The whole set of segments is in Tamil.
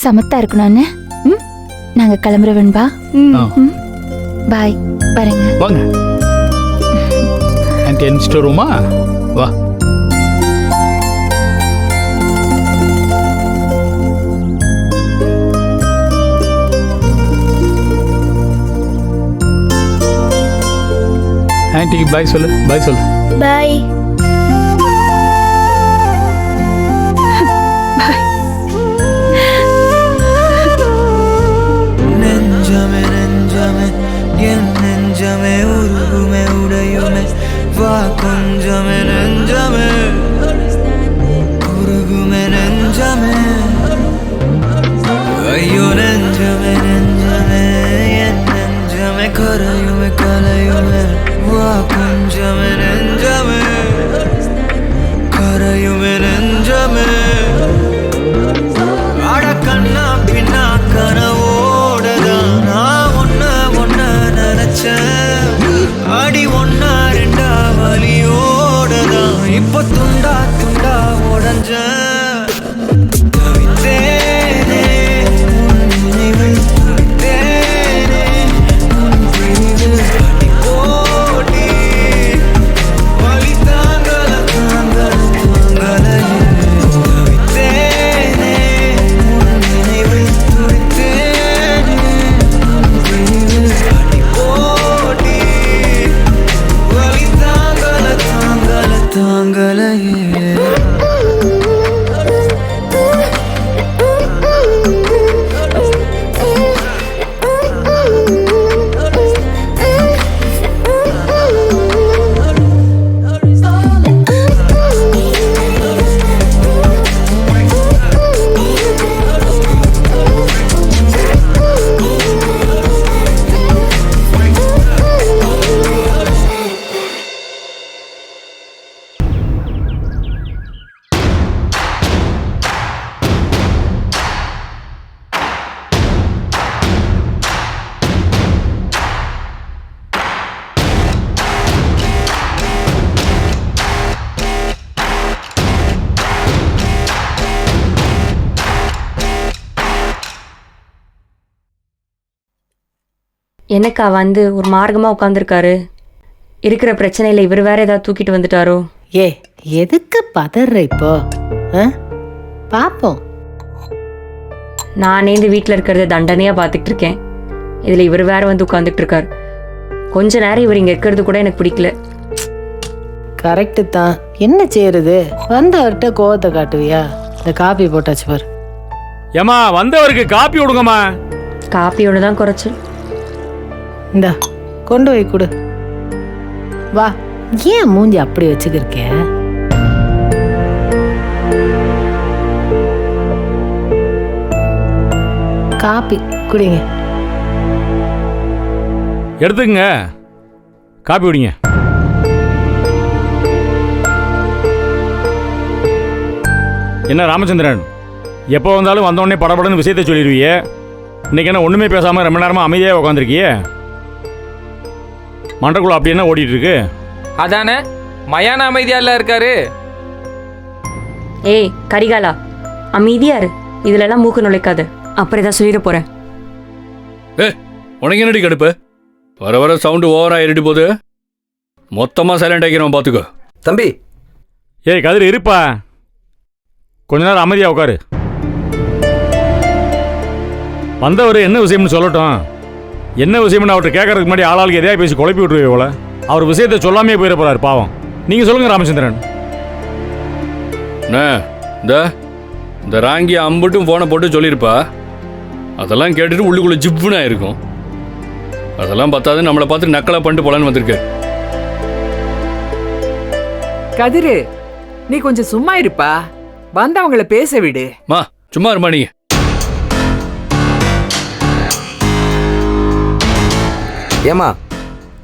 சமத்தா இருக்கணும்னு. நாங்க கிளம்புறவன்பா. பாய். வரேங்க. வாங்க ஆன்ட்டி அனுப்பிச்சிட்டு வருவோமா? வா. ஆன்ட்டிக்கு பாய் சொல்லு. பாய் சொல்லு. பாய். நெஞ்சமே நெஞ்சமே என் நெஞ்சமே உருகுமே உடையுமே வா கொஞ்சமே நெஞ்சமே உருகுமே நெஞ்சமே ஐயோ நெஞ்சமே நெஞ்சமே என் நெஞ்சமே கரையுமே கலையுமே வா கொஞ்சமே நெஞ்சமே கரையுமே நெஞ்சமே அட கண்ணா பின்னா கனவோடதான் நான் ஒன்ன நினைச்சேன் அடி ஒன்னா ரெண்டா வலியோடதான் இப்ப துண்டா துண்டா உடஞ்சேன் தவித்தேனே உன் நினைவில் துடித்தேனே உன் பிரிவில் அடி போடி வலி தாங்கல தாங்கல தாங்கலையே தவித்தேனே உன் நினைவில் துடித்தேனே உன் பிரிவில் அடி போடி வலி தாங்கல தாங்கல தாங்கலையே. என்னக்கா வந்து ஒரு மார்க்கமாக உட்காந்துருக்காரு? இருக்கிற பிரச்சனையில் இவர் வேற ஏதாவது தூக்கிட்டு வந்துட்டாரோ? எதுக்கு பதற இப்போ? பாப்போம். நானே இந்த வீட்டில் இருக்கிறத தண்டனையாக பார்த்துக்கிட்டு இருக்கேன். இதில் இவர் வேற வந்து உட்காந்துட்டு இருக்காரு. கொஞ்ச நேரம் இவர் இங்கே இருக்கிறது கூட எனக்கு பிடிக்கல. கரெக்டு தான். என்ன செய்யறது? வந்தவர்கிட்ட கோவத்தை காட்டுவியா? இந்த காப்பி போட்டாச்சு பாரு. ஏமா வந்தவருக்கு காப்பி விடுங்கம்மா. காப்பியோட தான் குறைச்சு. இந்தா கொண்டு போய் கொடு. வா. ஏன் மூஞ்சி அப்படி வச்சுக்கிருக்க? காப்பி குடிங்க. எடுத்துக்கங்க, காப்பி விடுங்க. என்ன ராமச்சந்திரன், எப்போ வந்தாலும் வந்தோடனே படபடன்னு விஷயத்தை சொல்லிடுவியே. இன்னைக்கு என்ன ஒன்றுமே பேசாமல் ரொம்ப நேரமாக அமைதியாக உட்காந்துருக்கியே? மண்டக்குள்ள அப்படி என்ன ஓடிட்டு இருக்கு? அதானே மயான அமைதியால இருக்காரு. ஏய் கரிகாலா, அமைதியாரு. இதுலலாம் மூக்கு நுழைக்காது. அப்புறம் ஏதாவது சொல்லிட போறேன். உனக்கு என்னடி கடுப்பு? வர வர சவுண்டு ஓவரா ஏறிட்டு போகுது. மொத்தமாக சைலண்ட் ஆக்கிறோம் பார்த்துக்கோ. தம்பி. ஏய் கதிர் இருப்பா, கொஞ்ச நேரம் அமைதியாக உட்காரு. வந்தவர் என்ன விஷயம்னு சொல்லட்டும். என்ன விஷயம்னு அவர்கிட்ட கேட்கறதுக்கு முன்னாடி ஆளாளுக்கு எதையா பேசி குழப்பி விட்டுருவே போல. அவர் விஷயத்தை சொல்லாமே போயிட போறாரு பாவம். நீங்க சொல்லுங்க ராமச்சந்திரன். இந்த ராங்கி அம்பட்டும் போனை போட்டு சொல்லியிருப்பா. அதெல்லாம் கேட்டுட்டு உள்ளுக்குள்ள ஜிப்புனா இருக்கும். அதெல்லாம் பார்த்தாது நம்மளை பார்த்து நக்கலா பண்ணிட்டு போலான்னு வந்திருக்கு. கதிரு, நீ கொஞ்சம் சும்மா இருப்பா. வந்தவங்களை பேச விடு. மா சும்மா இருமா நீங்க. ஏமா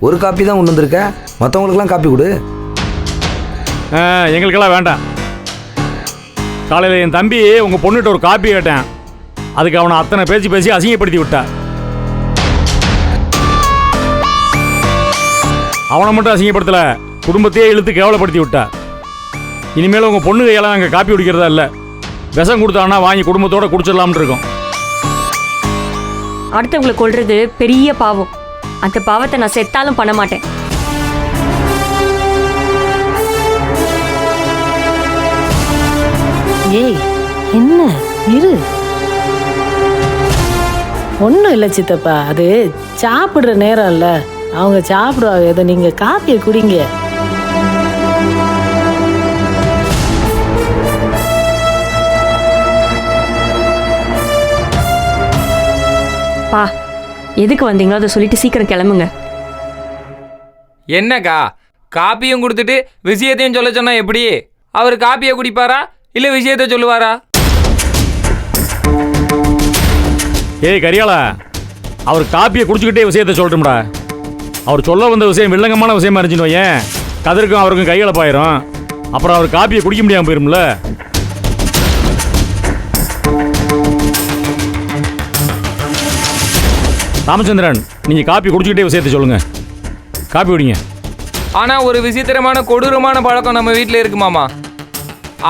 ஒரு காப்பி தான் கொண்டு வந்திருக்க, மற்றவங்களுக்குலாம் காப்பி கொடு. எங்களுக்கெல்லாம் வேண்டாம். காலையில் என் தம்பி உங்கள் பொண்ணுகிட்ட ஒரு காப்பி கேட்டேன். அதுக்கு அவனை அத்தனை பேச்சு பேசி அசிங்கப்படுத்தி விட்டா. அவனை மட்டும் அசிங்கப்படுத்தலை, குடும்பத்தையே இழுத்து கேவலப்படுத்தி விட்டா. இனிமேல் உங்கள் பொண்ணு கையெல்லாம் நாங்கள் காப்பி குடிக்கிறதா இல்லை. விஷம் கொடுத்தாங்கன்னா வாங்கி குடும்பத்தோடு குடிச்சிடலாம்னு இருக்கோம். அடுத்தவங்களை கொல்றது பெரிய பாவம். அந்த பாவத்தை நான் செத்தாலும் பண்ண மாட்டேன். ஏய் என்ன இரு, ஒன்றும் இல்லை சித்தப்பா, அது சாப்பிட்ற நேரம் இல்லை, அவங்க சாப்பிடுவாங்க. இதை நீங்க காப்பியை குடிங்க. பா, எதுக்கு வந்தீங்களோ அதை சொல்லிட்டு சீக்கிரம் கிளம்புங்க. என்னக்கா காப்பியும் கொடுத்துட்டு விஷயத்தையும் சொல்ல சொன்னா எப்படி? அவர் காப்பியை குடிப்பாரா இல்ல விஷயத்தை சொல்லுவாரா? ஏய் கரியாளா, அவர் காப்பியை குடிச்சுக்கிட்டே விஷயத்தை சொல்லட்டும்டா. அவர் சொல்ல வந்த விஷயம் வில்லங்கமான விஷயமா இருந்துச்சுன்னு வையேன், கதிருக்கும் அவருக்கும் கையளப்பாயிரும். அப்புறம் அவர் காப்பியை குடிக்க முடியாமல் போயிரும்ல. ராமச்சந்திரன், நீங்க காப்பி குடிச்சுக்கிட்டே விஷயத்தை சொல்லுங்க. காப்பி குடிங்க. ஆனா ஒரு விசித்திரமான கொடூரமான பழக்கம் நம்ம வீட்டில் இருக்கு மாமா.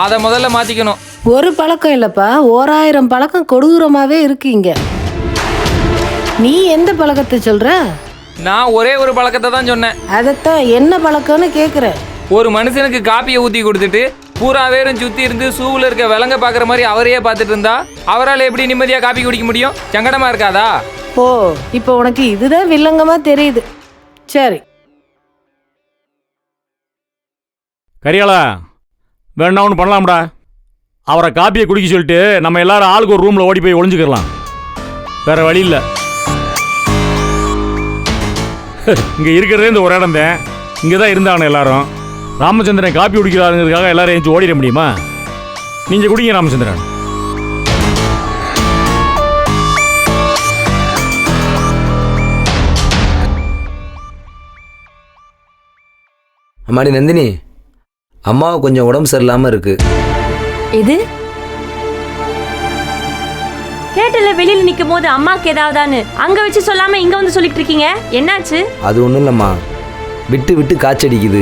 அதை முதல்ல மாத்திக்கணும். ஒரு பழக்கம் இல்லப்பா, 1000 பழக்கம் கொடூரமாவே இருக்கீங்க. நீ எந்த பழக்கத்தை சொல்ற? நான் ஒரே ஒரு பழக்கத்தை தான் சொன்னேன். அதைத்தான் என்ன பழக்கம்னு கேட்குறேன். ஒரு மனுஷனுக்கு காப்பியை ஊற்றி கொடுத்துட்டு பூரா வேரும் சுற்றி இருந்து சூவில் இருக்க விலங்க பார்க்குற மாதிரி அவரையே பார்த்துட்டு இருந்தா அவரால் எப்படி நிம்மதியாக காப்பி குடிக்க முடியும்? சங்கடமா இருக்காதா? ஓ, இப்போ உனக்கு இதுதான் வில்லங்கமா தெரியுது. சரி கரியாளா, வேணா ஒன்று பண்ணலாம்டா. அவரை காப்பியை குடிக்க சொல்லிட்டு நம்ம எல்லாரும் ஆளுக்கு ஒரு ரூமில் ஓடி போய் ஒளிஞ்சுக்கலாம். வேற வழி இல்லை. இங்கே இருக்கிறதே இந்த ஒரு இடம் தான். இங்கே தான் இருந்தாங்க எல்லாரும். ராமச்சந்திரன் காப்பி குடிக்கிறாருங்கிறதுக்காக எல்லாரும் எழுந்து ஓடிட முடியுமா? நீங்கள் குடிங்க ராமச்சந்திரன். அம்மாடி நந்தினி, அம்மாவுக்கு கொஞ்சம் உடம்பு சரியில்லாமல் இருக்கு. இது கேட்டல வெளியில நிக்கும் போது அம்மாக்கு ஏதாவதான்னு அங்க வச்சு சொல்லாம இங்க வந்து சொல்லிட்டு இருக்கீங்க. என்னாச்சு? அது ஒன்றும் இல்லைம்மா, விட்டு விட்டு காய்ச்சடிக்குது.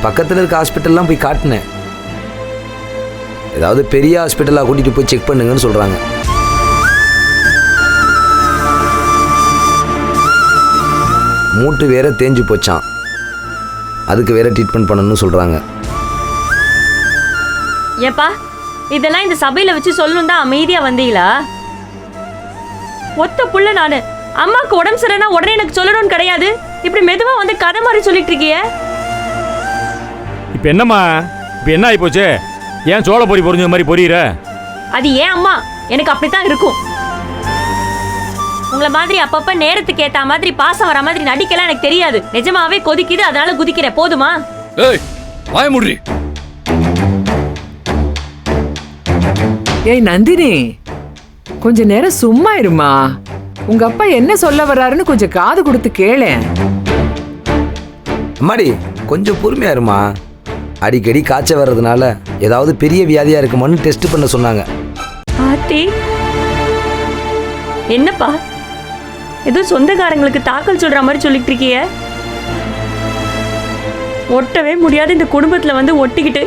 பக்கத்தில் இருக்க ஹாஸ்பிட்டல்லாம் போய் காட்டினேன். ஏதாவது பெரிய ஹாஸ்பிட்டலாக கூட்டிகிட்டு போய் செக் பண்ணுங்கன்னு சொல்கிறாங்க. மூட்டு வேற தேஞ்சு போச்சான், அதுக்கு வேற ட்ரீட்மெண்ட் பண்ணணும்னு சொல்கிறாங்க. ஏப்பா, இதெல்லாம் இந்த சபையில வச்சு சொல்லணும் தான் அமைதியா வந்தீங்களா? ஒத்த புள்ள நானு. அம்மாக்கு உடம்பு சரினா உடனே எனக்கு சொல்லணும்னு கிடையாது. இப்படி மெதுவா வந்து கதை மாதிரி சொல்லிட்டு இருக்கிய. இப்போ என்னம்மா, இப்போ என்ன ஆகி போச்சு? ஏன் சோள பொறி பொறிஞ்ச மாதிரி பொரியிற? அது ஏன் அம்மா, எனக்கு அப்படித்தான் இருக்கும். உங்களை மாதிரி அப்பப்ப நேரத்துக்கு ஏத்த மாதிரி பாசம் வர மாதிரி நடிக்கலாம் எனக்கு தெரியாது. நிஜமாவே கொதிக்குது, அதனால குதிக்கிறேன். போதுமா? ஏய் வாய முடி. ஏய் நந்தினி, கொஞ்ச நேரம் சும்மா இருமா. உங்க அப்பா என்ன சொல்ல வர்றாருன்னு கொஞ்சம் காது கொடுத்து கேளேன். அம்மாடி கொஞ்சம் பொறுமையா இருமா. அடிக்கடி காய்ச்ச வர்றதுனால ஏதாவது பெரிய வியாதியா இருக்குமான்னு டெஸ்ட் பண்ண சொன்னாங்க. ஆத்தி, என்னப்பா ஏதோ சொந்தக்காரங்களுக்கு தாக்கல் சொல்ற மாதிரி சொல்லிட்டு இருக்கிய? ஒட்டவே முடியாது இந்த குடும்பத்துல வந்து ஒட்டிக்கிட்டு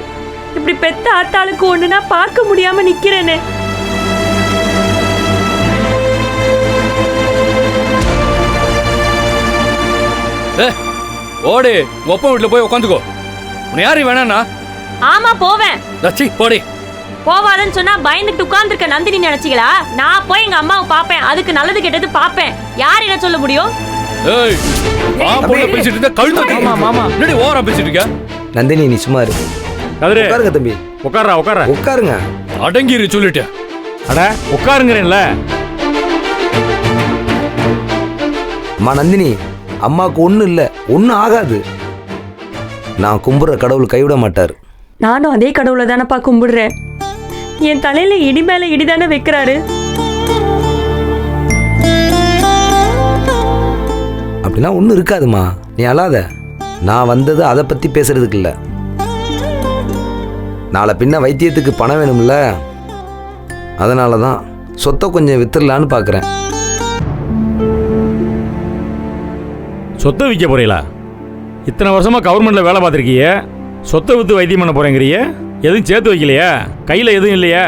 இப்படி பெத்த ஆத்தாளுக்கு ஒண்ணுனா பார்க்க முடியாம நிக்கிறேனே. ஓடி ஒப்ப வீட்டில் போய் உட்காந்துக்கோ. உன்னை யாரு வேணாண்ணா? ஆமா போவேன். தச்சி போடி. போவாதன்னு சொன்னா பயந்துட்டு உட்கார்ந்துருக்க நந்தினி நினைச்சீங்களா? நான் போய் எங்க அம்மாவை பாப்பேன், அதுக்கு நல்லது கெட்டது பாப்பேன். யார் என்ன சொல்ல முடியும்? ஏய் பேசிட்டு இருந்த கழுத்து. மாமா என்னடி ஓவரா பேசிட்டு இருக்க? நந்தினி நீ சும்மா இரு. கதிரு, உட்காருங்க தம்பி. உட்கார்றா உட்கார. உட்காருங்க. அடங்கிரு சொல்லிட்டேன். அட உட்காருங்கிறேன்ல. அம்மா நந்தினி, அம்மாவுக்கு ஒன்றும் இல்லை, ஒன்றும் ஆகாது. நான் கும்புற கடவுள் கைவிட மாட்டார். நானும் அதே கடவுளை தானப்பா கும்பிடுறேன். என் தலையில இடி மேல இடிதானே வைக்கிறாரு. அப்படிலாம் ஒன்றும் இருக்காதுமா, நீ அழாத. நான் வந்தது அதை பற்றி பேசுறதுக்கு இல்லை. நாளை பின்ன வைத்தியத்துக்கு பணம் வேணும்ல, அதனால தான் சொத்தை கொஞ்சம் வித்துடலான்னு பார்க்குறேன். சொத்தை விற்க போறீங்களா? இத்தனை வருஷமா கவர்மெண்ட்ல வேலை பார்த்துருக்கிய, சொத்தை வித்து வைத்தியம் பண்ண போறேங்கிறிய? எதுவும் சேர்த்து வைக்கலையா? கையில் எதுவும் இல்லையா?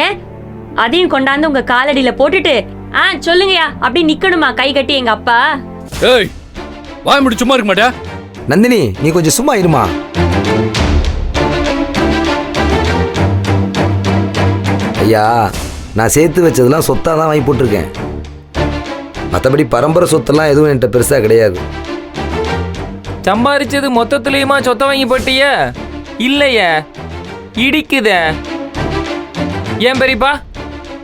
ஏன் அதையும் கொண்டாந்து உங்க காலடியில போட்டுட்டு சொல்லுங்கயா அப்படி நிக்கணுமா கை கட்டி எங்க அப்பா? ஏய் வாய் முடி சும்மா இருக்க மாட்டே. நந்தினி நீ கொஞ்சம் சும்மா இருமா. ஐயா நான் சேர்த்து வச்சதெல்லாம் சொத்தாக தான் வாங்கி போட்டிருக்கேன். மற்றபடி பரம்பரை சொத்தெல்லாம் எதுவும் என்கிட்ட பெருசாக கிடையாது. சம்பாரிச்சது மொத்தத்துலயுமா சொத்தை வாங்கி போட்டிய? இல்லையே, இடிக்குத. ஏன் பெரியப்பா,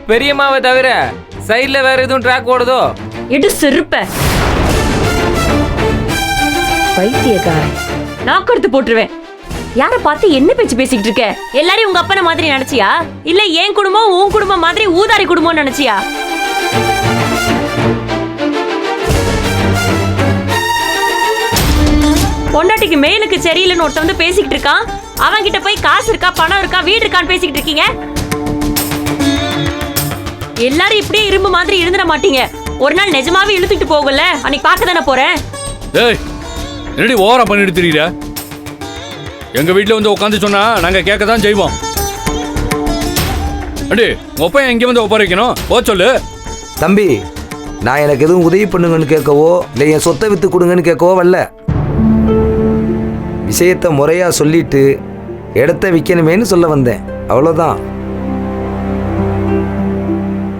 பெரியம்மாவை தவிர சைட்ல வேற எதுவும் ட்ராக் ஓடுதோ? எடு செருப்ப பைத்தியக்காரன். நாக்கு எடுத்து போட்டுருவேன். யாரை பார்த்து என்ன பேச்சு பேசிக்கிட்டு இருக்க? எல்லாரையும் உங்க அப்பனை மாதிரி நினைச்சியா? இல்ல என் குடும்பம் உன் குடும்பம் மாதிரி ஊதாரி குடும்பம் நினைச்சியா? பொண்டாட்டிக்கு மேலுக்கு சரியில்லைன்னு ஒருத்த வந்து பேசிக்கிட்டு இருக்கான். அவன் கிட்ட போய் காசு இருக்கா, பணம் இருக்கா, வீடு இருக்கான்னு பேசிக்கிட்டு இருக்கீங்க. எல்லாரும் இப்படியே இரும்பு மாதிரி இருந்துட மாட்டீங்க. ஒரு நாள் நிஜமாவே இழுத்துட்டு போகல, அன்னைக்கு பார்க்க தானே போறேன். ஏய் என்னடி ஓவரா பண்ணிட்டு தெரியல. எங்க வீட்டுல வந்து உட்காந்து சொன்னா நாங்க கேட்க தான் செய்வோம். அடி ஒப்பையன் எங்க வந்து ஒப்ப வைக்கணும் போ சொல்லு. தம்பி நான் எனக்கு எதுவும் உதவி பண்ணுங்கன்னு கேட்கவோ இல்லை என் சொத்தை விற்று கொடுங்கன்னு கேட்கவோ வரல. விஷயத்தை முறையாக சொல்லிட்டு இடத்த விற்கணுமேனு சொல்ல வந்தேன், அவ்வளோதான்.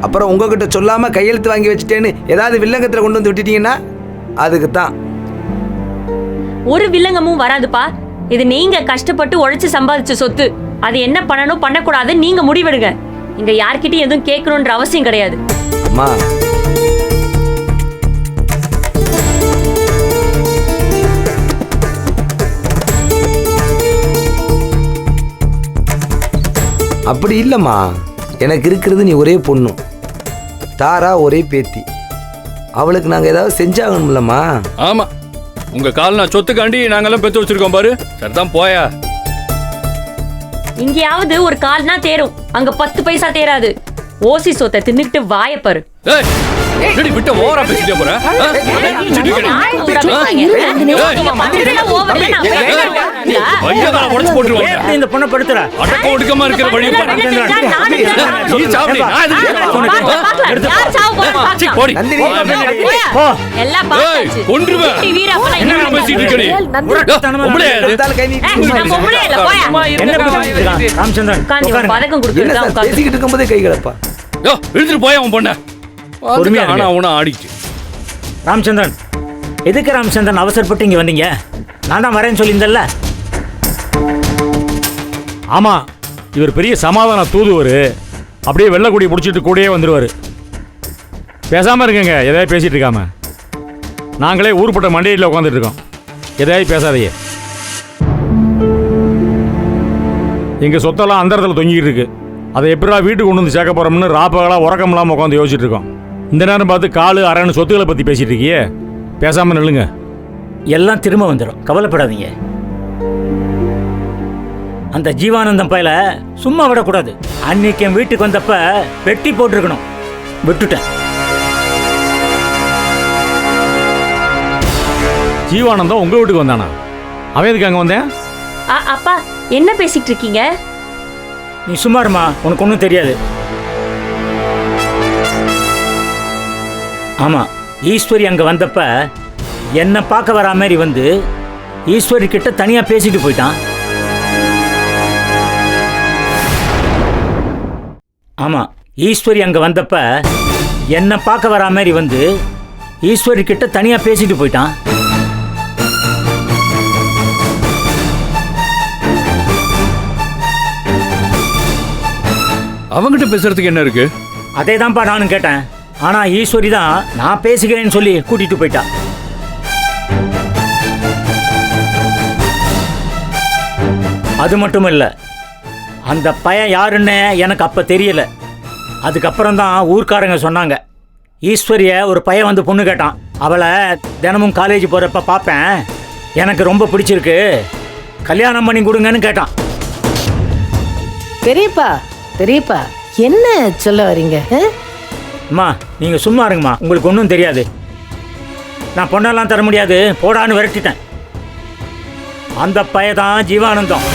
அப்புறம் உங்ககிட்ட சொல்லாமல் கையெழுத்து வாங்கி வச்சுட்டேன்னு ஏதாவது வில்லங்கத்தில் கொண்டு வந்து விட்டுட்டீங்கன்னா அதுக்கு தான். ஒரு வில்லங்கமும் வராதுப்பா. இது நீங்க கஷ்டப்பட்டு உழைச்சு சம்பாதிச்ச சொத்து. அது என்ன பண்ணணும் பண்ணக்கூடாது நீங்க முடிவெடுங்க. இங்க யார்கிட்டயும் எதுவும் கேட்கணுன்ற அவசியம் கிடையாது. அம்மா அப்படி இல்லைம்மா, எனக்கு இருக்கிறது நீ ஒரே பொண்ணு, தாரா ஒரே பேத்தி. அவளுக்கு நாங்கள் ஏதாவது செஞ்சாகணும்லம்மா. ஆமா உங்க கால் நான் சொத்துக்காண்டி நாங்கெல்லாம் பெத்து வச்சிருக்கோம் பாரு. சரிதான் போயா. இங்கேயாவது ஒரு கால்னா தேரும், அங்க 10 பைசா தேராது. ஓசி சொத்தை தின்னுட்டு வாயப்பாரு. விட்ட ஓவரா பேசிட்டே போற. இந்த பொண்ணை படுத்துற அடக்கம் ஒடுக்கமா இருக்கிற வழி பேசிக்கிட்டு இருக்கும்போதே கை கிடப்பா. இழுத்துட்டு போய் அவன் பொண்ண ஆடிச்சு. ராமச்சந்திரன், எதுக்கு ராமச்சந்திரன் அவசரப்பட்டு இங்க வந்தீங்க? நான் தான் வரேன்னு சொல்லியிருந்தேன்ல. ஆமா, இவர் பெரிய சமாதான தூதுவர். அப்படியே வெள்ளக்குடி பிடிச்சிட்டு கூடயே வந்துடுவார். பேசாம இருக்குங்க, எதாவது பேசிட்டு இருக்காம. நாங்களே ஊர்பட்ட மண்டையில் உட்காந்துட்டு இருக்கோம். எதாவது பேசாதையே. எங்க சொத்தெல்லாம் அந்த இடத்துல தொங்கிட்டு இருக்கு. அதை எப்படா வீட்டுக்கு கொண்டு வந்து சேர்க்க போறோம்னு ராப்பகலாக உறக்கம் இல்லாமல் உட்காந்து யோசிச்சுட்டு இருக்கோம். இந்த நேரம் பார்த்து காலு அரைன்னு சொத்துக்களை பற்றி பேசிட்டு இருக்கியே, பேசாமல் நில்லுங்க. எல்லாம் திரும்ப வந்துடும், கவலைப்படாதீங்க. அந்த ஜீவானந்தம் பையில சும்மா விடக்கூடாது. அன்னைக்கு என் வீட்டுக்கு வந்தப்ப வெட்டி போட்டிருக்கணும், விட்டுட்டேன். ஜீவானந்தம் உங்க வீட்டுக்கு வந்தானா? அவன் எதுக்கு அங்கே வந்தேன்? அப்பா என்ன பேசிட்டு இருக்கீங்க? நீ சும்மாருமா, உனக்கு ஒன்றும் தெரியாது. ஆமா, ஈஸ்வரி அங்க வந்தப்ப என்ன பார்க்க வரா மாதிரி வந்து ஈஸ்வரி கிட்ட தனியா பேசிட்டு போயிட்டான். ஆமா, ஈஸ்வரி அங்க வந்தப்ப என்ன பார்க்க வரா மாதிரி வந்து ஈஸ்வரி கிட்ட தனியா பேசிட்டு போயிட்டான். அவங்கிட்ட பேசுறதுக்கு என்ன இருக்கு? அதே தான்ப்பா நானும் கேட்டேன். ஆனா ஈஸ்வரி தான் நான் பேசுகிறேன்னு சொல்லி கூட்டிட்டு போயிட்டா. அது மட்டும் இல்ல, அந்த பையன் யாருன்னு எனக்கு அப்ப தெரியல. அதுக்கப்புறம் தான் ஊர்க்காரங்க சொன்னாங்க. ஈஸ்வரிய ஒரு பையன் வந்து பொண்ணு கேட்டான். அவளை தினமும் காலேஜ் போறப்ப பார்ப்பேன், எனக்கு ரொம்ப பிடிச்சிருக்கு, கல்யாணம் பண்ணி கொடுங்கன்னு கேட்டான். பெரியப்பா பெரியப்பா என்ன சொல்ல வரீங்க? அம்மா நீங்கள் சும்மா இருங்கம்மா, உங்களுக்கு ஒன்றும் தெரியாது. நான் பொண்ணெல்லாம் தர முடியாது, போடான்னு விரட்டிட்டேன். அந்த பையன் தான் ஜீவானந்தம்.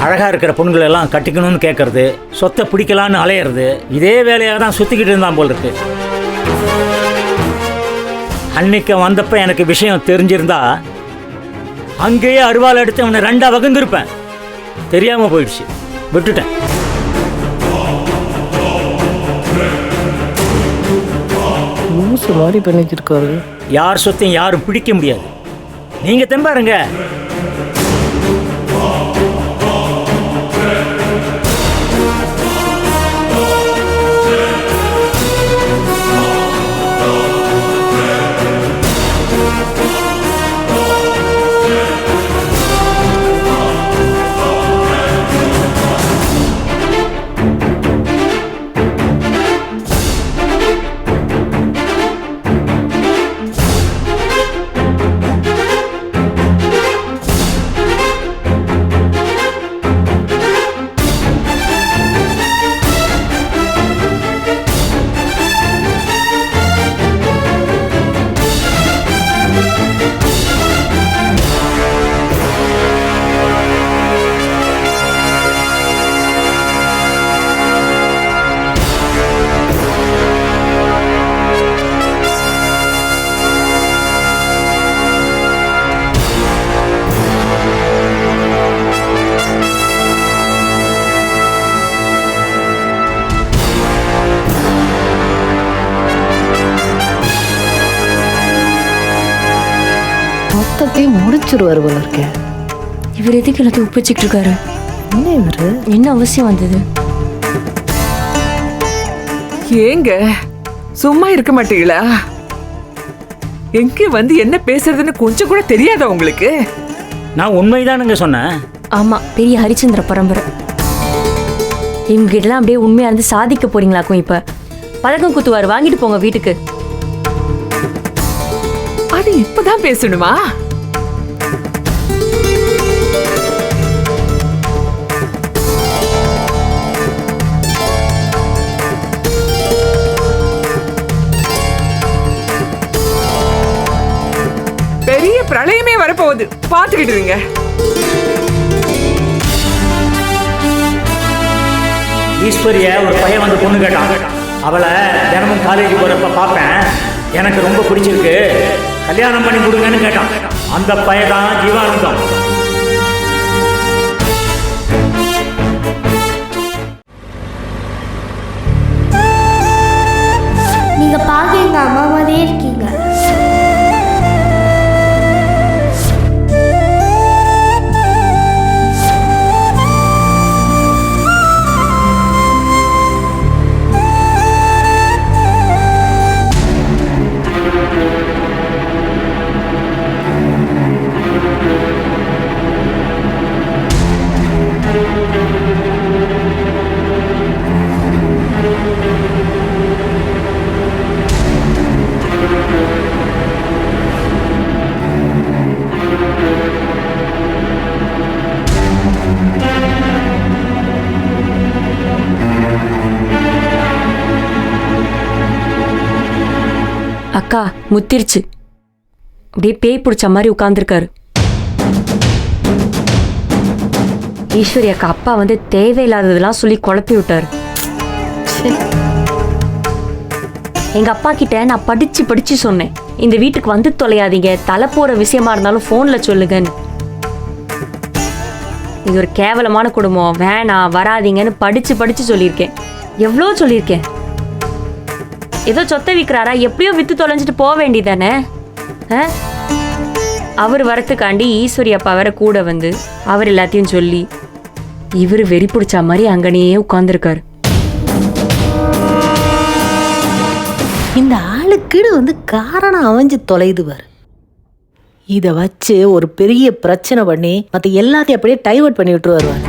அழகாக இருக்கிற பொண்ணுங்களை எல்லாம் கட்டிக்கணும்னு கேட்கறது, சொத்தை பிடிக்கலான்னு அலையிறது, இதே வேலையாக தான் சுற்றிக்கிட்டு இருந்தான் போல் இருக்கு. அன்னைக்கு வந்தப்ப எனக்கு விஷயம் தெரிஞ்சிருந்தா அங்கேயே அருவாள் எடுத்து அவனை 2 வகுந்திருப்பேன். தெரியாமல் போயிடுச்சு, விட்டுட்டேன். லூசு மாதிரி பண்ணிச்சிருக்காரு. யார் சொத்தையும் யாரும் பிடிக்க முடியாது. நீங்கள் தெம்பாருங்க. மொத்தத்தையும் முடிச்சிருவாரு போல இருக்கே. இவர் எதுக்கு எல்லாத்தையும் ஒப்பிச்சுட்டு இருக்காரு? என்ன இவரு? என்ன அவசியம் வந்தது? ஏங்க சும்மா இருக்க மாட்டீங்களா? எங்க வந்து என்ன பேசுறதுன்னு கொஞ்சம் கூட தெரியாதா உங்களுக்கு? நான் உண்மைதானுங்க சொன்னேன். ஆமா, பெரிய ஹரிச்சந்திர பரம்பரை. இவங்க கிட்டலாம் அப்படியே உண்மையா இருந்து சாதிக்க போறீங்களாக்கும். இப்ப பதக்கம் குத்துவாரு, வாங்கிட்டு போங்க வீட்டுக்கு. அது இப்பதான் பேசணுமா? பெரிய பிரளயமே வரப்போகுது, பாத்துக்கிட்டு இருங்க. ஈஸ்வரிய ஒரு பையன் வந்து பொண்ணு கேட்டான். அவளை தினமும் காலேஜ் போறப்ப பார்ப்பேன், எனக்கு ரொம்ப பிடிச்சிருக்கு, கல்யாணம் பண்ணி கொடுங்கன்னு கேட்டான். அந்த பையன் தான் ஜீவானந்தம். நீங்க பார்க்க எங்க அம்மா மாதிரியே இருக்கீங்க. அக்கா முத்திருச்சு, அப்படியே பேய் பிடிச்ச மாதிரி உட்கார்ந்துருக்காரு. ஈஸ்வரி அக்கா அப்பா வந்து தேவையில்லாததெல்லாம் சொல்லி குழப்பி விட்டாரு. எங்க அப்பா கிட்ட நான் படிச்சு சொன்னேன், இந்த வீட்டுக்கு வந்து தொலையாதீங்க, தலை போற விஷயமா இருந்தாலும் போன்ல சொல்லுங்கன்னு. இது ஒரு கேவலமான குடும்பம், வேணாம் வராதீங்கன்னு படிச்சு சொல்லியிருக்கேன். எவ்வளோ சொல்லியிருக்கேன். ஏதோ சொத்தை விற்கிறாரா, எப்படியோ வித்து தொலைஞ்சிட்டு போக வேண்டியதானே. அவர் வரத்துக்காண்டி ஈஸ்வரி அப்பா வேற கூட வந்து அவர் எல்லாத்தையும் சொல்லி இவர் வெறி பிடிச்ச மாதிரி அங்கனையே உட்கார்ந்துருக்காரு. இந்த ஆளுக்கீடு வந்து காரணம் அமைஞ்சு தொலைதுவார். இதை வச்சு ஒரு பெரிய பிரச்சனை பண்ணி மற்ற எல்லாத்தையும் அப்படியே டைவர்ட் பண்ணி விட்டு வருவார்.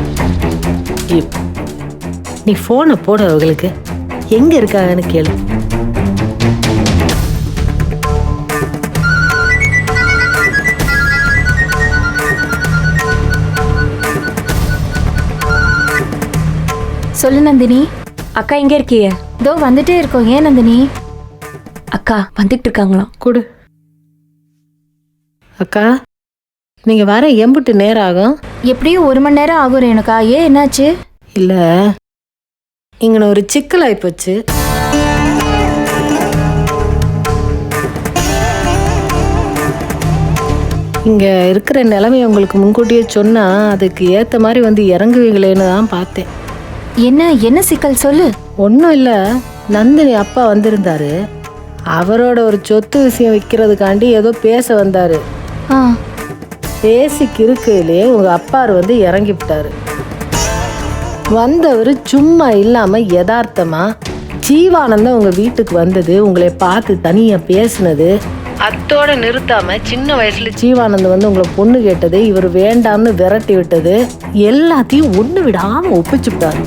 நீ போனை போட, அவங்களுக்கு எங்க இருக்காங்கன்னு கேளு. சொல்லு நந்தினி. அக்கா எங்க இருக்கீங்க? இதோ வந்துட்டே இருக்கோம். ஏன் நந்தினி? அக்கா வந்துட்டு இருக்காங்களாம். கொடு. அக்கா நீங்க வர எம்புட்டு நேரம் ஆகும்? எப்படியும் 1 மணி நேரம் ஆகும் ரேணுகா. ஏன் என்னாச்சு? இல்ல இங்க ஒரு சிக்கல் ஆயிப்போச்சு. இங்க இருக்கிற நிலைமை உங்களுக்கு முன்கூட்டியே சொன்னா அதுக்கு ஏத்த மாதிரி வந்து இறங்குவீங்களேன்னு தான் பார்த்தேன். என்ன சிக்கல் சொல்லு. ஒன்றும் இல்லை, நந்தினி அப்பா வந்திருந்தாரு. அவரோட ஒரு சொத்து விஷயம் விற்கிறதுக்காண்டி ஏதோ பேச வந்தாரு. ஆ, பேசிக்கு இருக்கையிலே உங்க அப்பாரு வந்து இறங்கி விட்டாரு. வந்தவர் சும்மா இல்லாம யதார்த்தமா ஜீவானந்தம் உங்க வீட்டுக்கு வந்தது, உங்களை பார்த்து தனியா பேசுனது, அத்தோட நிறுத்தாம சின்ன வயசுல ஜீவானந்தம் வந்து உங்களை பொண்ணு கேட்டது, இவர் வேண்டாம்னு விரட்டி விட்டது எல்லாத்தையும் ஒண்ணு விடாம ஒப்பிச்சு விட்டாரு.